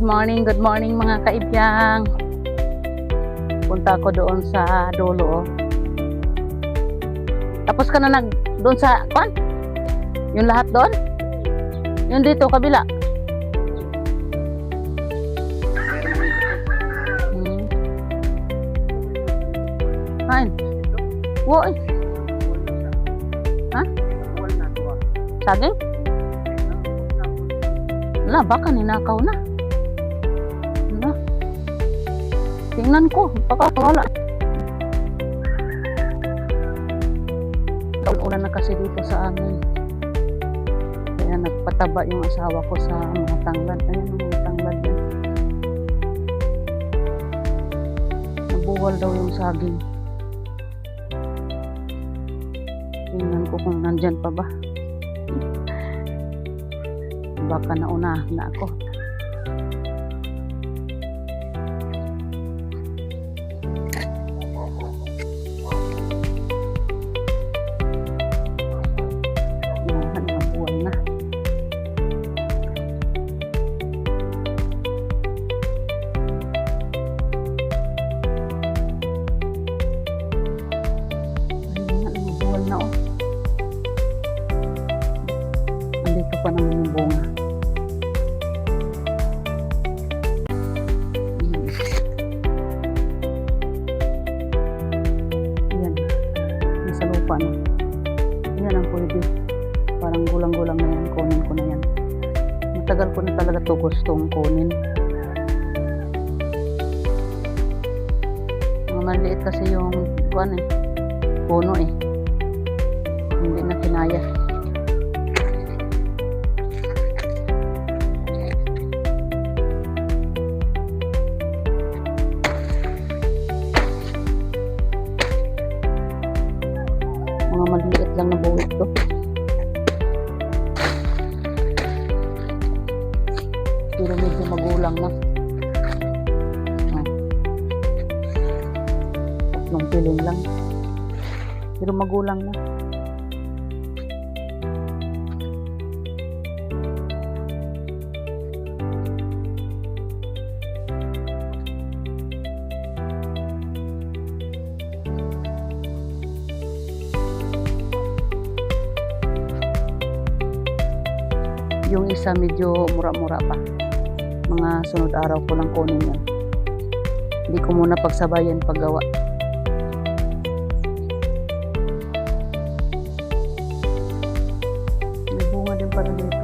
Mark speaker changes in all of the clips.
Speaker 1: good morning mga kaibyang. Punta ako doon sa dulo. Tapos ka na doon sa kwan? Yung lahat doon? Yung dito kabila? Ayun. Woy. Ha? Saging? Wala, baka ninakaw na. Wala. Tingnan ko, baka wala. Ulan na kasi dito sa amin. Kaya nagpataba yung asawa ko sa mga tanglad. Ayan, mga tanglad yan. Nabuwal daw yung saging. Tingnan ko kung nandyan pa ba. Baka nauna na ako. Nabuwal na. Nabuwal na oh. Andito pa naman yung bunga. Sa lupa na. Yan ang pwede. Parang gulang-gulang na yan. Kunin ko na yan. Matagal ko na talaga ito gustong kunin. Mga maliit kasi yung kuwan puno hindi na kinaya. Mga maliit lang na buwit to. Pero medyo magulang na. Tatlong piling lang. Pero magulang na. Yung isa medyo mura-mura pa. Mga sunod araw ko lang kunin yan. Hindi ko muna pagsabayan paggawa. May bunga din pala dito.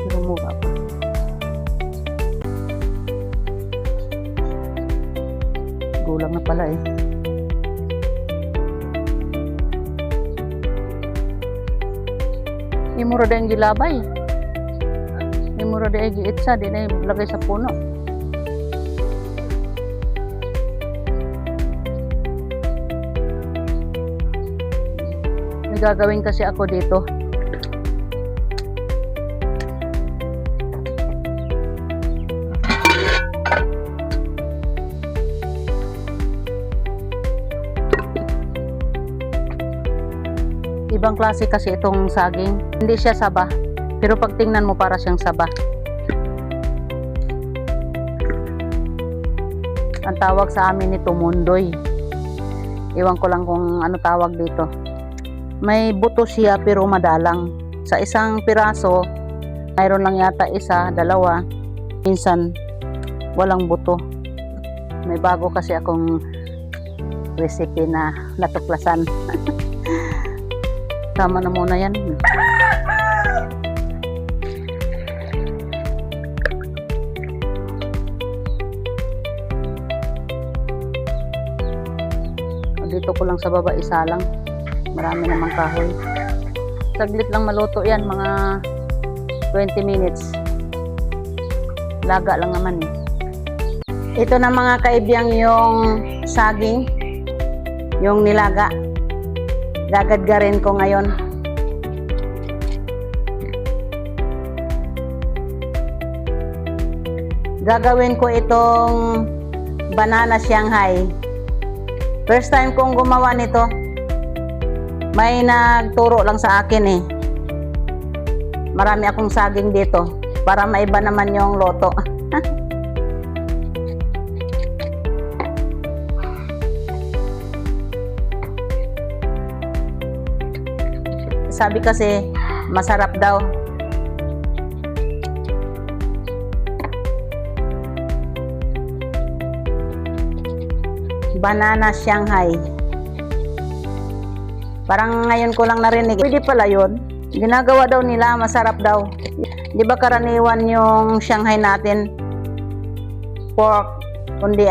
Speaker 1: Pero mura pa. Gulang na pala Imuro din gilabay. Imuro din giitsa, di na lagay sa puno. May gagawin kasi ako dito. Ibang klase kasi itong saging. Hindi siya saba. Pero pag tingnan mo para siyang saba. Ang tawag sa amin nito mundoy. Iwan ko lang kung ano tawag dito. May buto siya pero madalang. Sa isang piraso, mayroon lang yata isa, dalawa. Minsan, walang buto. May bago kasi akong recipe na natuklasan. Tama na muna yan. Dito ko lang sa baba isa lang. Marami namang kahoy. Saglit lang maluto yan. Mga 20 minutes. Laga lang naman Ito na mga kaibyang yung saging. Yung nilaga. Gagadgarin ko ngayon. Gagawin ko itong banana Shanghai. First time kong gumawa nito. May nagturo lang sa akin Marami akong saging dito. para maiba naman yung loto. Sabi kasi masarap daw. Banana Shanghai. Parang ngayon ko lang narinig. Pwede pala yun. Ginagawa daw nila, masarap daw. Di ba karaniwan yung Shanghai natin? Pork, kundi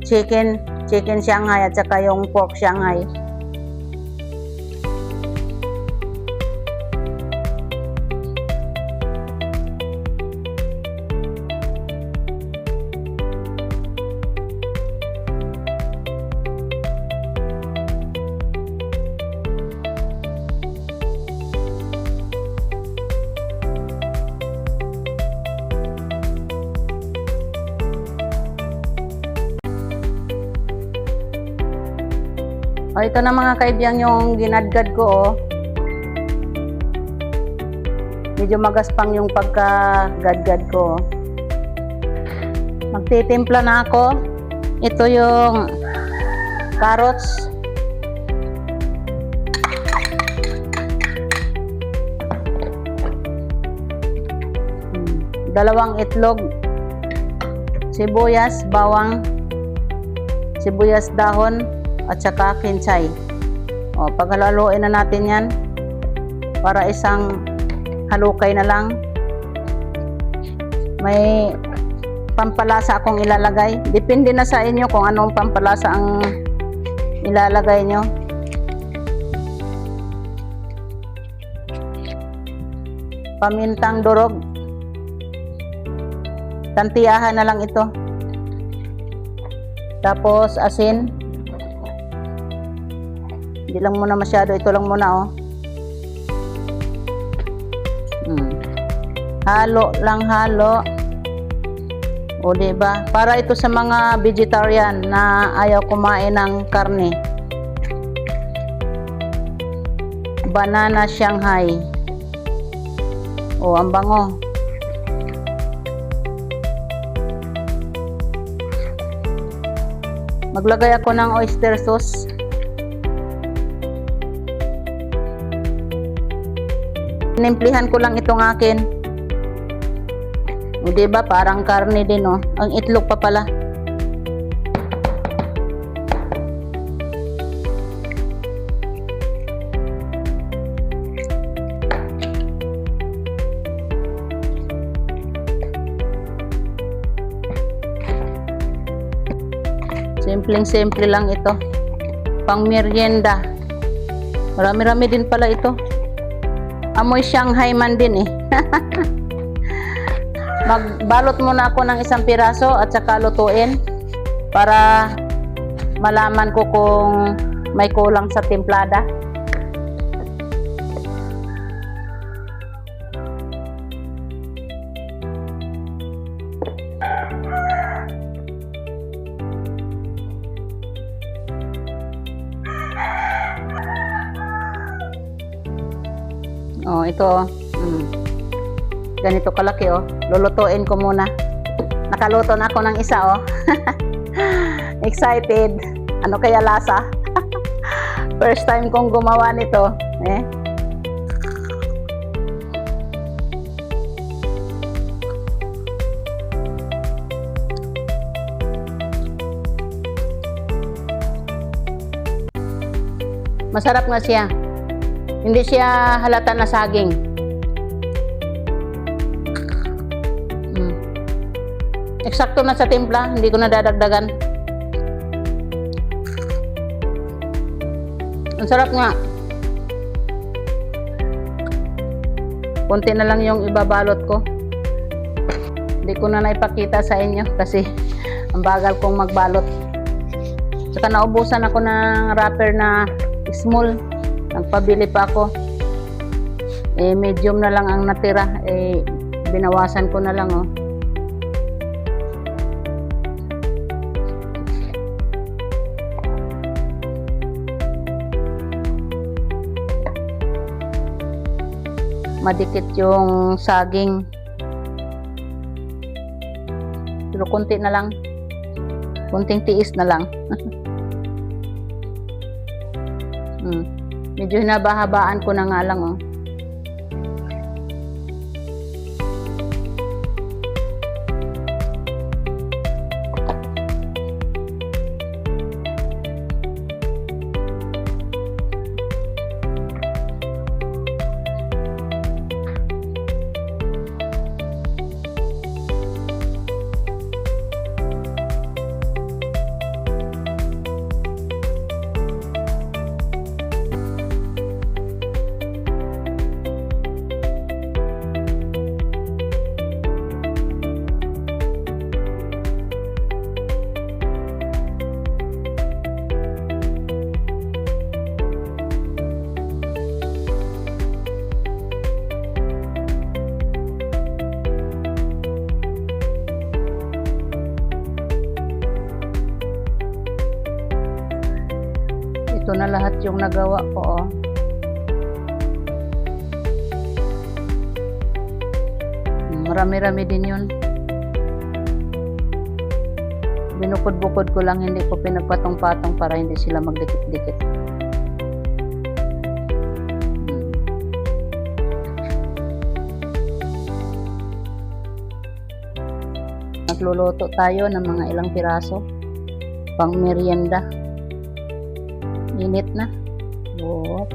Speaker 1: chicken Shanghai at saka yung pork Shanghai. O, ito na mga kaibigan yung ginadgad ko, oh. Medyo magaspang yung pagka-gadgad ko. Magtitimpla na ako. Ito yung carrots. Dalawang itlog. Sibuyas, bawang, sibuyas dahon, at saka kinsay. O, paghalaluin na natin yan para isang halukay na lang. May pampalasa akong ilalagay. Depende na sa inyo kung anong pampalasa ang ilalagay nyo. Pamintang durog. Tantiyahan na lang ito. Tapos asin. Hindi lang muna masyado, ito lang muna, oh. Halo lang, halo. O, diba? Para ito sa mga vegetarian na ayaw kumain ng karne. Banana Shanghai. O, ang bango. Maglagay ako ng oyster sauce. Nimplihan ko lang itong akin. O, diba? Parang karne din, oh. Ang itlog pa pala. Simpleng-simple lang ito. Pang merienda. Marami-rami din pala ito. Amoy Shanghai man din, eh. Magbalot muna ako ng isang piraso at saka lutuin para malaman ko kung may kulang sa timplada. Oh, ito. Ganito kalaki, oh. Lulutuin ko muna. Nakaluto na ako ng isa, oh. Excited. Ano kaya lasa? First time kong gumawa nito, eh. Masarap nga siya. Hindi siya halata na saging. Eksakto na sa timpla, hindi ko na dadagdagan. Ang sarap nga. Konti na lang yung ibabalot ko. Hindi ko na naipakita sa inyo kasi ang bagal kong magbalot. Saka naubusan ako ng wrapper na small. Nagpabili pa ako. Medium na lang ang natira. Binawasan ko na lang, oh. Madikit yung saging. Pero konti na lang. Konting tiis na lang. Medyo hinabahabaan ko na nga lang, oh. Ito na lahat yung nagawa ko, oh. Marami-rami din yun. Binukod-bukod ko lang, hindi ko pinagpatong-patong para hindi sila magdikit-dikit. Nagluluto tayo ng mga ilang piraso pang merienda. Init na. Oh.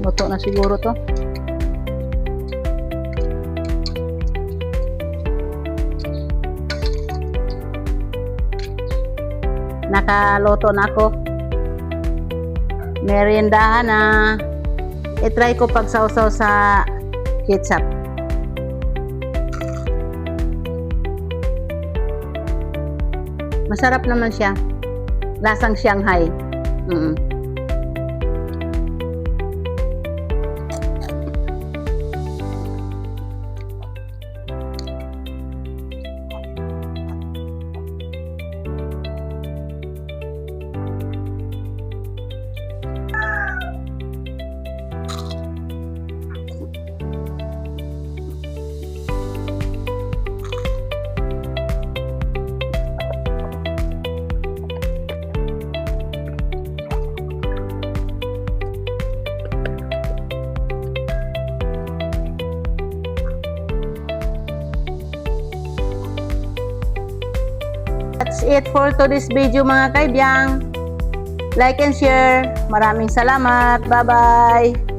Speaker 1: Luto na siguro to. Nakaluto na ako. Meriendahan na. I-try ko pagsawsaw sa ketchup. Masarap naman siya. Lasang Shanghai. That's it for today's video, mga kaibyang. Like and share. Maraming salamat. Bye-bye.